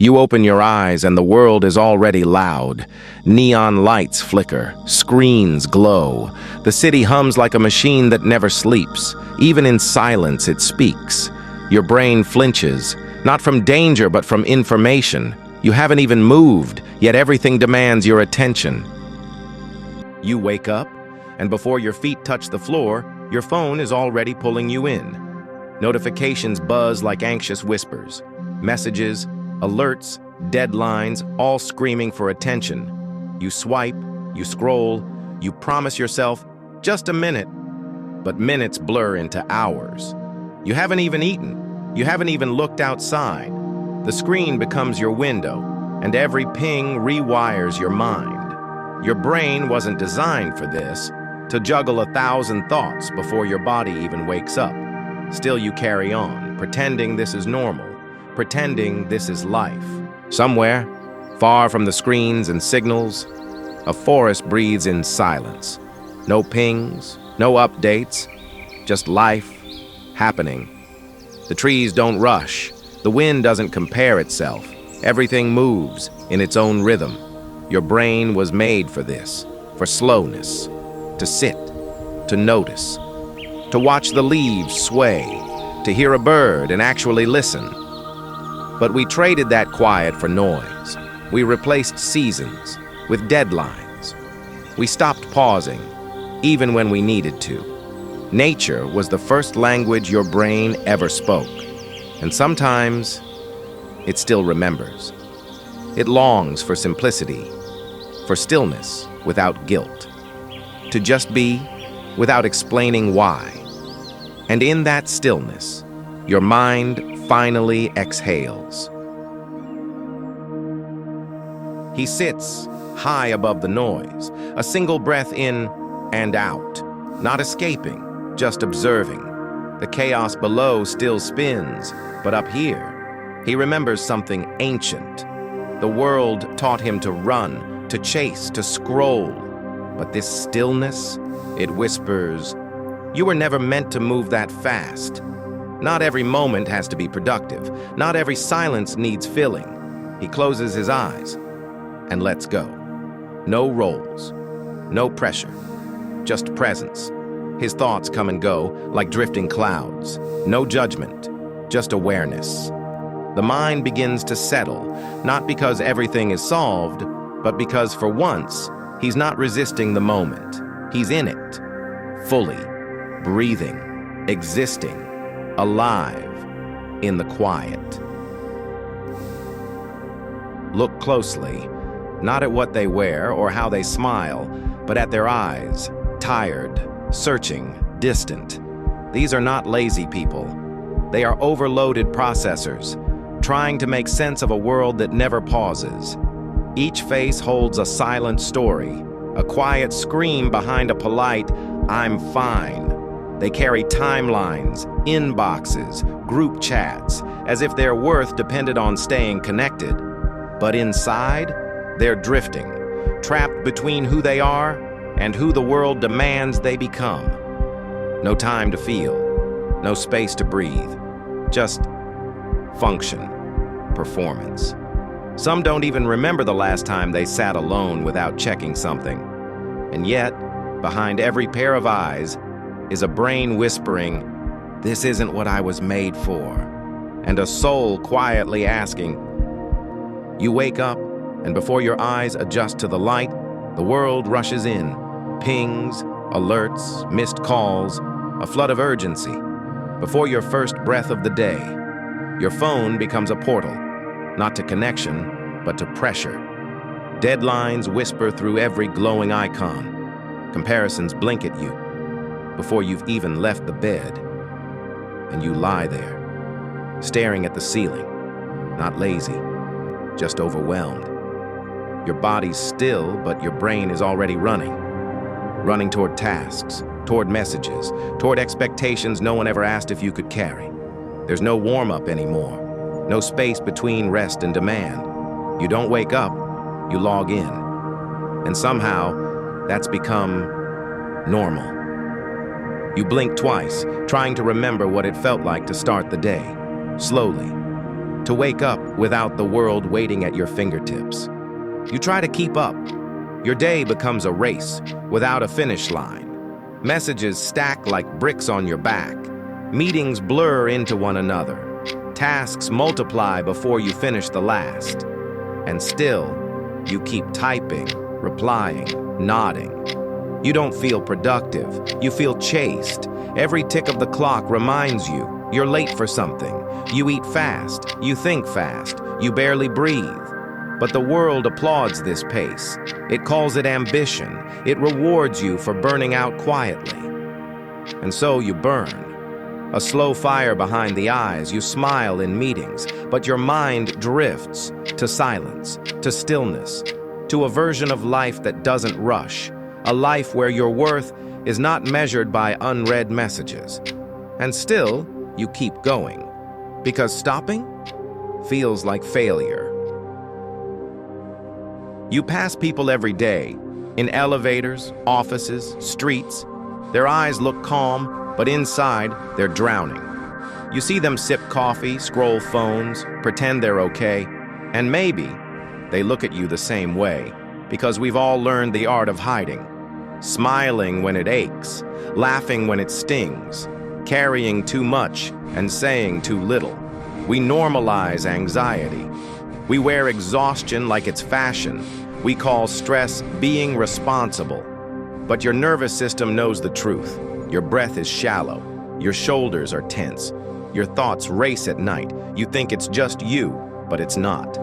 You open your eyes and the world is already loud. Neon lights flicker, screens glow. The city hums like a machine that never sleeps. Even in silence, it speaks. Your brain flinches, not from danger but from information. You haven't even moved, yet everything demands your attention. You wake up, and before your feet touch the floor, your phone is already pulling you in. Notifications buzz like anxious whispers. Messages, alerts, deadlines, all screaming for attention. You swipe, you scroll, you promise yourself, just a minute. But minutes blur into hours. You haven't even eaten. You haven't even looked outside. The screen becomes your window, and every ping rewires your mind. Your brain wasn't designed for this, to juggle 1,000 thoughts before your body even wakes up. Still you carry on, pretending this is normal. Pretending this is life. Somewhere, far from the screens and signals, a forest breathes in silence. No pings, no updates, just life happening. The trees don't rush. The wind doesn't compare itself. Everything moves in its own rhythm. Your brain was made for this, for slowness, to sit, to notice, to watch the leaves sway, to hear a bird and actually listen. But we traded that quiet for noise. We replaced seasons with deadlines. We stopped pausing, even when we needed to. Nature was the first language your brain ever spoke, and sometimes it still remembers. It longs for simplicity, for stillness without guilt, to just be without explaining why. And in that stillness, your mind finally exhales. He sits high above the noise, a single breath in and out, not escaping, just observing. The chaos below still spins, but up here, he remembers something ancient. The world taught him to run, to chase, to scroll. But this stillness, it whispers, "You were never meant to move that fast." Not every moment has to be productive. Not every silence needs filling. He closes his eyes and lets go. No roles, no pressure, just presence. His thoughts come and go like drifting clouds. No judgment, just awareness. The mind begins to settle, not because everything is solved, but because for once, he's not resisting the moment. He's in it, fully, breathing, existing, alive in the quiet. Look closely, not at what they wear or how they smile, but at their eyes, tired, searching, distant. These are not lazy people. They are overloaded processors, trying to make sense of a world that never pauses. Each face holds a silent story, a quiet scream behind a polite, "I'm fine." They carry timelines, inboxes, group chats, as if their worth depended on staying connected. But inside, they're drifting, trapped between who they are and who the world demands they become. No time to feel, no space to breathe, just function, performance. Some don't even remember the last time they sat alone without checking something. And yet, behind every pair of eyes, is a brain whispering, "This isn't what I was made for," and a soul quietly asking. You wake up, and before your eyes adjust to the light, the world rushes in. Pings, alerts, missed calls, a flood of urgency. Before your first breath of the day, your phone becomes a portal, not to connection, but to pressure. Deadlines whisper through every glowing icon. Comparisons blink at you before you've even left the bed, and you lie there, staring at the ceiling, not lazy, just overwhelmed. Your body's still, but your brain is already running toward tasks, toward messages, toward expectations no one ever asked if you could carry. There's no warm-up anymore, no space between rest and demand. You don't wake up, you log in, and somehow that's become normal. You blink twice, trying to remember what it felt like to start the day, slowly, to wake up without the world waiting at your fingertips. You try to keep up. Your day becomes a race without a finish line. Messages stack like bricks on your back. Meetings blur into one another. Tasks multiply before you finish the last. And still, you keep typing, replying, nodding. You don't feel productive. You feel chased. Every tick of the clock reminds you you're late for something. You eat fast. You think fast. You barely breathe. But the world applauds this pace. It calls it ambition. It rewards you for burning out quietly. And so you burn. A slow fire behind the eyes. You smile in meetings, but your mind drifts to silence, to stillness, to a version of life that doesn't rush, a life where your worth is not measured by unread messages. And still, you keep going, because stopping feels like failure. You pass people every day, in elevators, offices, streets. Their eyes look calm, but inside, they're drowning. You see them sip coffee, scroll phones, pretend they're okay, and maybe they look at you the same way, because we've all learned the art of hiding. Smiling when it aches, laughing when it stings, carrying too much and saying too little. We normalize anxiety. We wear exhaustion like it's fashion. We call stress being responsible. But your nervous system knows the truth. Your breath is shallow. Your shoulders are tense. Your thoughts race at night. You think it's just you, but it's not.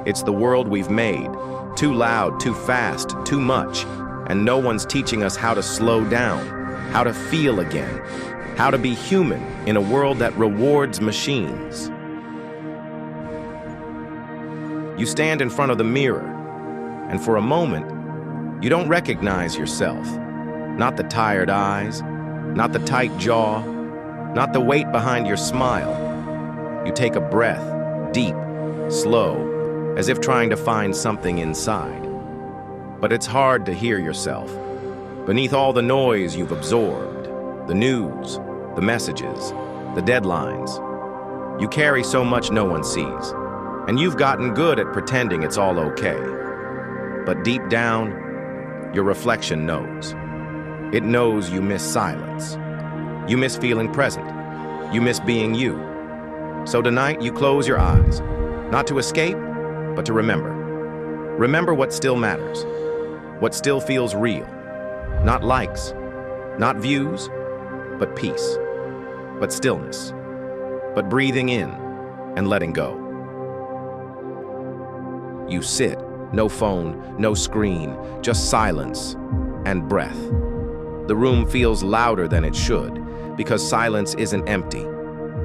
It's the world we've made. Too loud, too fast, too much. And no one's teaching us how to slow down, how to feel again, how to be human in a world that rewards machines. You stand in front of the mirror, and for a moment, you don't recognize yourself. Not the tired eyes, not the tight jaw, not the weight behind your smile. You take a breath, deep, slow, as if trying to find something inside. But it's hard to hear yourself. Beneath all the noise you've absorbed, the news, the messages, the deadlines, you carry so much no one sees. And you've gotten good at pretending it's all okay. But deep down, your reflection knows. It knows you miss silence. You miss feeling present. You miss being you. So tonight, you close your eyes, not to escape, but to remember. Remember what still matters, what still feels real. Not likes, not views, but peace, but stillness, but breathing in and letting go. You sit, no phone, no screen, just silence and breath. The room feels louder than it should because silence isn't empty.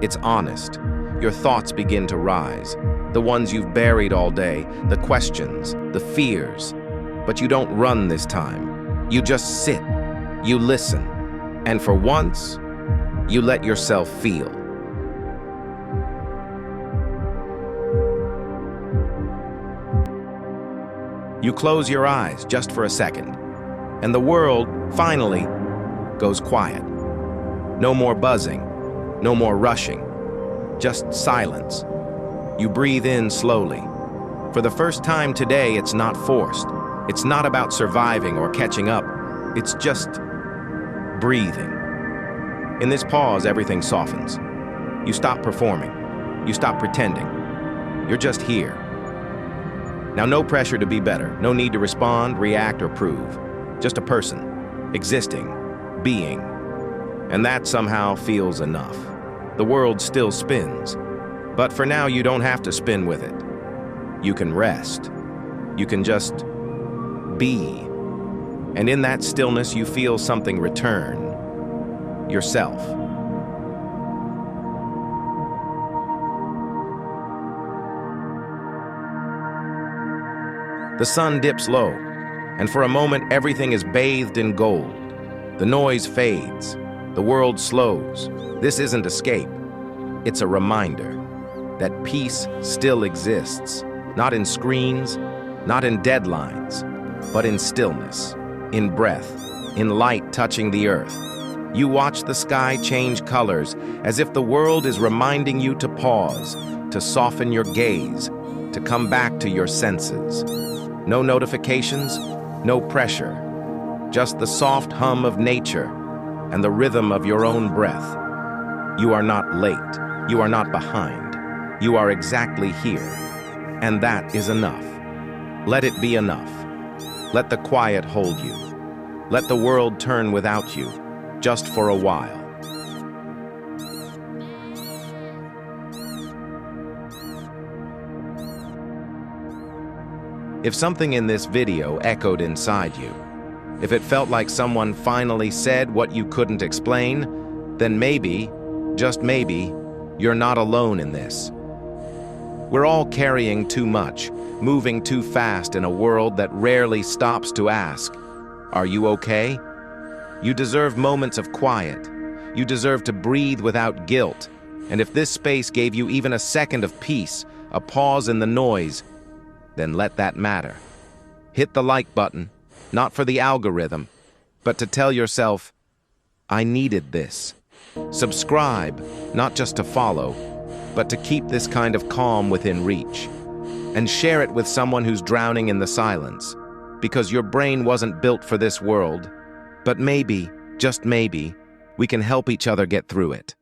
It's honest. Your thoughts begin to rise, the ones you've buried all day, the questions, the fears. But you don't run this time. You just sit, you listen, and for once, you let yourself feel. You close your eyes just for a second, and the world, finally, goes quiet. No more buzzing, no more rushing, just silence. You breathe in slowly. For the first time today, it's not forced. It's not about surviving or catching up. It's just breathing. In this pause, everything softens. You stop performing. You stop pretending. You're just here. Now, no pressure to be better. No need to respond, react, or prove. Just a person, existing, being. And that somehow feels enough. The world still spins. But for now, you don't have to spin with it. You can rest. You can just be. And in that stillness, you feel something return. Yourself. The sun dips low, and for a moment, everything is bathed in gold. The noise fades. The world slows. This isn't escape. It's a reminder that peace still exists, not in screens, not in deadlines, but in stillness, in breath, in light touching the earth. You watch the sky change colors as if the world is reminding you to pause, to soften your gaze, to come back to your senses. No notifications, no pressure, just the soft hum of nature and the rhythm of your own breath. You are not late, you are not behind, you are exactly here, and that is enough. Let it be enough. Let the quiet hold you. Let the world turn without you, just for a while. If something in this video echoed inside you, if it felt like someone finally said what you couldn't explain, then maybe, just maybe, you're not alone in this. We're all carrying too much, moving too fast in a world that rarely stops to ask, "Are you okay?" You deserve moments of quiet. You deserve to breathe without guilt. And if this space gave you even a second of peace, a pause in the noise, then let that matter. Hit the like button, not for the algorithm, but to tell yourself, I needed this. Subscribe, not just to follow, but to keep this kind of calm within reach. And share it with someone who's drowning in the silence, because your brain wasn't built for this world, but maybe, just maybe, we can help each other get through it.